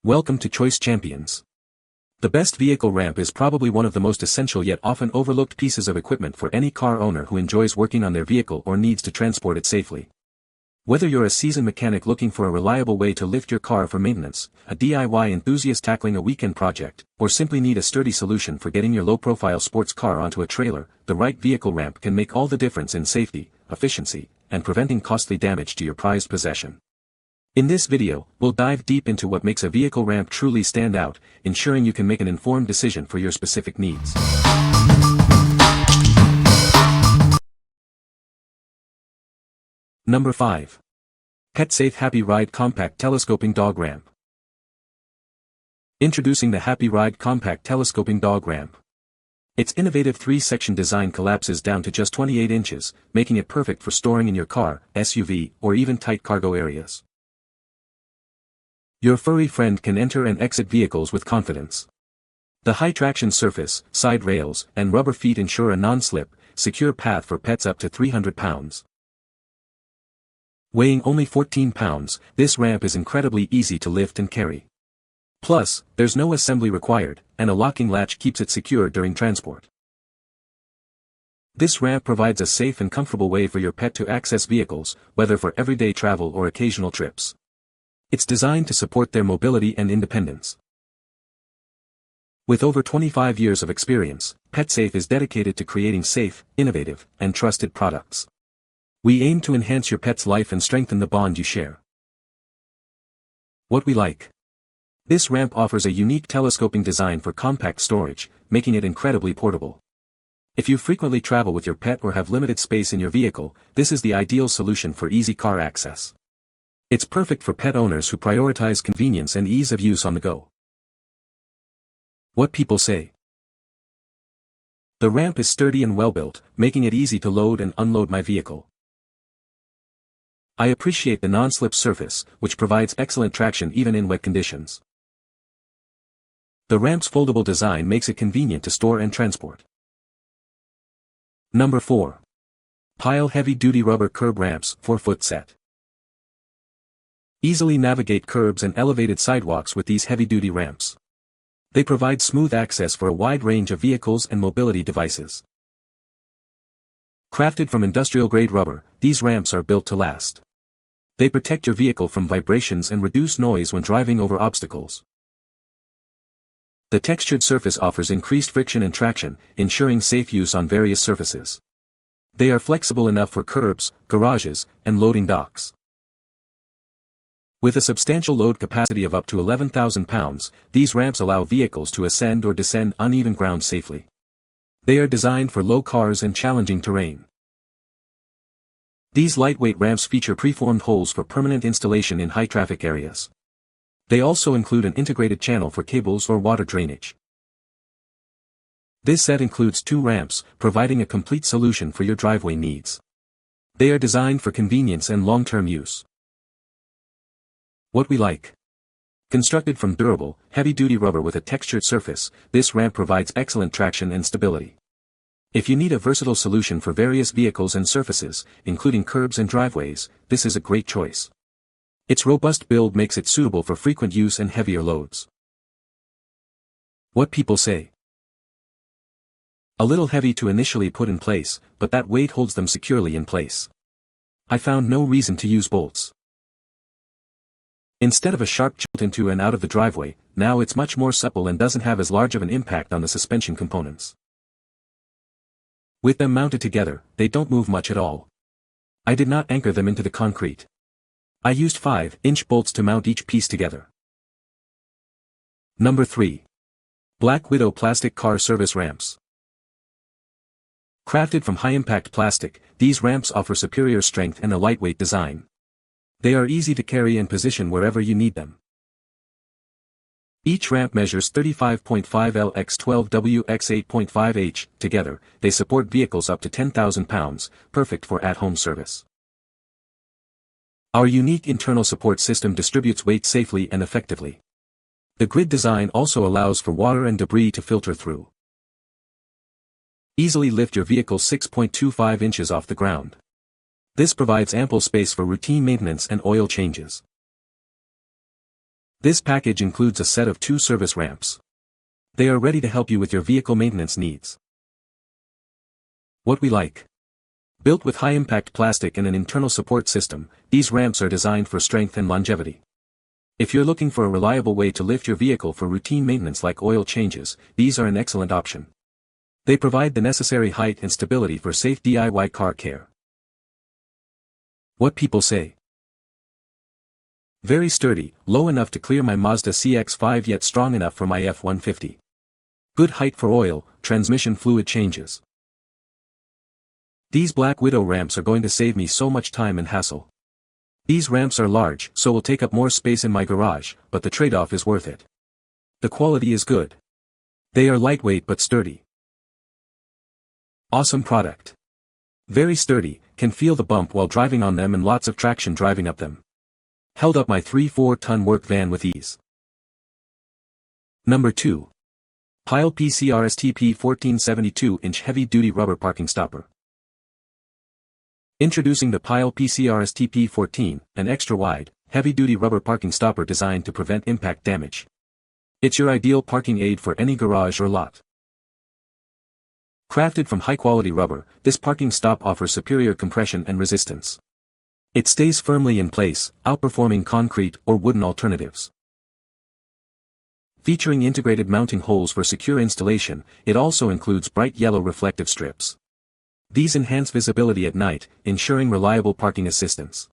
Welcome to Choice Champions. The best vehicle ramp is probably one of the most essential yet often overlooked pieces of equipment for any car owner who enjoys working on their vehicle or needs to transport it safely. Whether you're a seasoned mechanic looking for a reliable way to lift your car for maintenance, a DIY enthusiast tackling a weekend project, or simply need a sturdy solution for getting your low-profile sports car onto a trailer, the right vehicle ramp can make all the difference in safety, efficiency, and preventing costly damage to your prized possession. In this video, we'll dive deep into what makes a vehicle ramp truly stand out, ensuring you can make an informed decision for your specific needs. Number 5. PetSafe Happy Ride Compact Telescoping Dog Ramp. Introducing the Happy Ride Compact Telescoping Dog Ramp. Its innovative 3-section design collapses down to just 28 inches, making it perfect for storing in your car, SUV, or even tight cargo areas. Your furry friend can enter and exit vehicles with confidence. The high-traction surface, side rails, and rubber feet ensure a non-slip, secure path for pets up to 300 pounds. Weighing only 14 pounds, this ramp is incredibly easy to lift and carry. Plus, there's no assembly required, and a locking latch keeps it secure during transport. This ramp provides a safe and comfortable way for your pet to access vehicles, whether for everyday travel or occasional trips. It's designed to support their mobility and independence. With over 25 years of experience, PetSafe is dedicated to creating safe, innovative, and trusted products. We aim to enhance your pet's life and strengthen the bond you share. What we like. This ramp offers a unique telescoping design for compact storage, making it incredibly portable. If you frequently travel with your pet or have limited space in your vehicle, this is the ideal solution for easy car access. It's perfect for pet owners who prioritize convenience and ease of use on the go. What people say. The ramp is sturdy and well-built, making it easy to load and unload my vehicle. I appreciate the non-slip surface, which provides excellent traction even in wet conditions. The ramp's foldable design makes it convenient to store and transport. Number 4. Pyle Heavy-Duty Rubber Curb Ramps 4-foot set. Easily navigate curbs and elevated sidewalks with these heavy-duty ramps. They provide smooth access for a wide range of vehicles and mobility devices. Crafted from industrial-grade rubber, these ramps are built to last. They protect your vehicle from vibrations and reduce noise when driving over obstacles. The textured surface offers increased friction and traction, ensuring safe use on various surfaces. They are flexible enough for curbs, garages, and loading docks. With a substantial load capacity of up to 11,000 pounds, these ramps allow vehicles to ascend or descend uneven ground safely. They are designed for low cars and challenging terrain. These lightweight ramps feature preformed holes for permanent installation in high-traffic areas. They also include an integrated channel for cables or water drainage. This set includes 2 ramps, providing a complete solution for your driveway needs. They are designed for convenience and long-term use. What we like. Constructed from durable, heavy-duty rubber with a textured surface, this ramp provides excellent traction and stability. If you need a versatile solution for various vehicles and surfaces, including curbs and driveways, this is a great choice. Its robust build makes it suitable for frequent use and heavier loads. What people say. A little heavy to initially put in place, but that weight holds them securely in place. I found no reason to use bolts. Instead of a sharp jolt into and out of the driveway, now it's much more supple and doesn't have as large of an impact on the suspension components. With them mounted together, they don't move much at all. I did not anchor them into the concrete. I used 5-inch bolts to mount each piece together. Number 3. Black Widow Plastic Car Service Ramps. Crafted from high-impact plastic, these ramps offer superior strength and a lightweight design. They are easy to carry and position wherever you need them. Each ramp measures 35.5 L x 12 W x 8.5 H. Together, they support vehicles up to 10,000 pounds, perfect for at-home service. Our unique internal support system distributes weight safely and effectively. The grid design also allows for water and debris to filter through. Easily lift your vehicle 6.25 inches off the ground. This provides ample space for routine maintenance and oil changes. This package includes a set of 2 service ramps. They are ready to help you with your vehicle maintenance needs. What we like. Built with high-impact plastic and an internal support system, these ramps are designed for strength and longevity. If you're looking for a reliable way to lift your vehicle for routine maintenance like oil changes, these are an excellent option. They provide the necessary height and stability for safe DIY car care. What people say. Very sturdy, low enough to clear my Mazda CX-5 yet strong enough for my F-150. Good height for oil, transmission fluid changes. These Black Widow ramps are going to save me so much time and hassle. These ramps are large, so will take up more space in my garage, but the trade-off is worth it. The quality is good. They are lightweight but sturdy. Awesome product. Very sturdy, can feel the bump while driving on them and lots of traction driving up them. Held up my 3-4 ton work van with ease. Number 2. Pyle PCRSTP 1472-inch heavy-duty rubber parking stopper. Introducing the Pyle PCRSTP-14, an extra-wide, heavy-duty rubber parking stopper designed to prevent impact damage. It's your ideal parking aid for any garage or lot. Crafted from high-quality rubber, this parking stop offers superior compression and resistance. It stays firmly in place, outperforming concrete or wooden alternatives. Featuring integrated mounting holes for secure installation, it also includes bright yellow reflective strips. These enhance visibility at night, ensuring reliable parking assistance.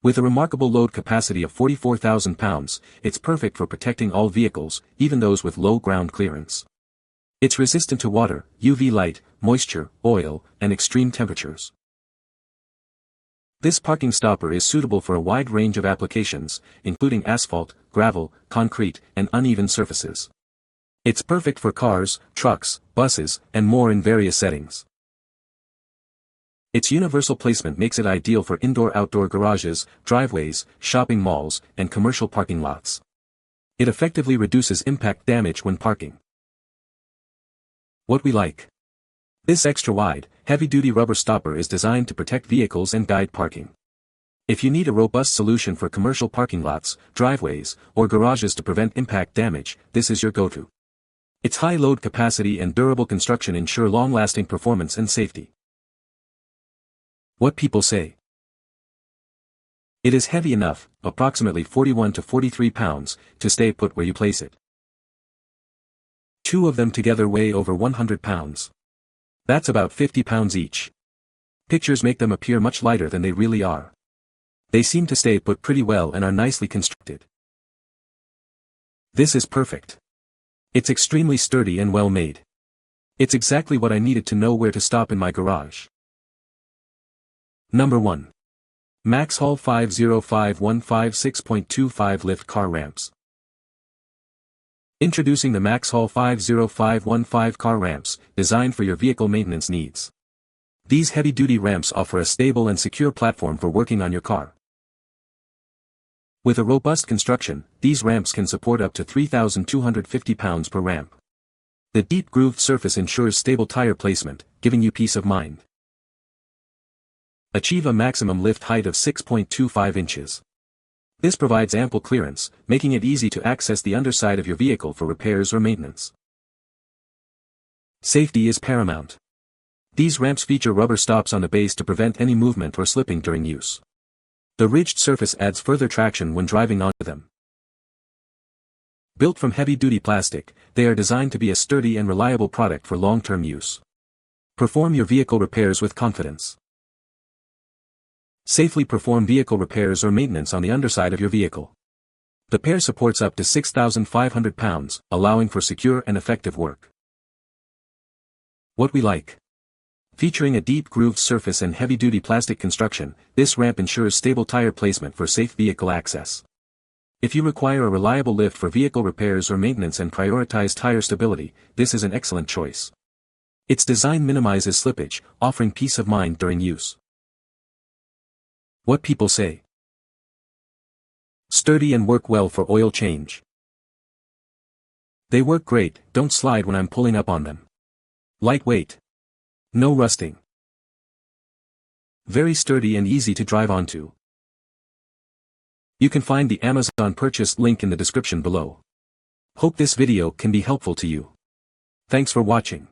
With a remarkable load capacity of 44,000 pounds, it's perfect for protecting all vehicles, even those with low ground clearance. It's resistant to water, UV light, moisture, oil, and extreme temperatures. This parking stopper is suitable for a wide range of applications, including asphalt, gravel, concrete, and uneven surfaces. It's perfect for cars, trucks, buses, and more in various settings. Its universal placement makes it ideal for indoor-outdoor garages, driveways, shopping malls, and commercial parking lots. It effectively reduces impact damage when parking. What we like. This extra-wide, heavy-duty rubber stopper is designed to protect vehicles and guide parking. If you need a robust solution for commercial parking lots, driveways, or garages to prevent impact damage, this is your go-to. Its high load capacity and durable construction ensure long-lasting performance and safety. What people say. It is heavy enough, approximately 41 to 43 pounds, to stay put where you place it. 2 of them together weigh over 100 pounds. That's about 50 pounds each. Pictures make them appear much lighter than they really are. They seem to stay put pretty well and are nicely constructed. This is perfect. It's extremely sturdy and well made. It's exactly what I needed to know where to stop in my garage. Number 1. MaxxHaul 505156.25 lift car ramps. Introducing the MaxxHaul 50515 car ramps, designed for your vehicle maintenance needs. These heavy-duty ramps offer a stable and secure platform for working on your car. With a robust construction, these ramps can support up to 3,250 pounds per ramp. The deep grooved surface ensures stable tire placement, giving you peace of mind. Achieve a maximum lift height of 6.25 inches. This provides ample clearance, making it easy to access the underside of your vehicle for repairs or maintenance. Safety is paramount. These ramps feature rubber stops on the base to prevent any movement or slipping during use. The ridged surface adds further traction when driving onto them. Built from heavy-duty plastic, they are designed to be a sturdy and reliable product for long-term use. Perform your vehicle repairs with confidence. Safely perform vehicle repairs or maintenance on the underside of your vehicle. The pair supports up to 6,500 pounds, allowing for secure and effective work. What we like. Featuring a deep grooved surface and heavy-duty plastic construction, this ramp ensures stable tire placement for safe vehicle access. If you require a reliable lift for vehicle repairs or maintenance and prioritize tire stability, this is an excellent choice. Its design minimizes slippage, offering peace of mind during use. What people say. Sturdy and work well for oil change. They work great, don't slide when I'm pulling up on them. Lightweight. No rusting. Very sturdy and easy to drive onto. You can find the Amazon purchase link in the description below. Hope this video can be helpful to you. Thanks for watching.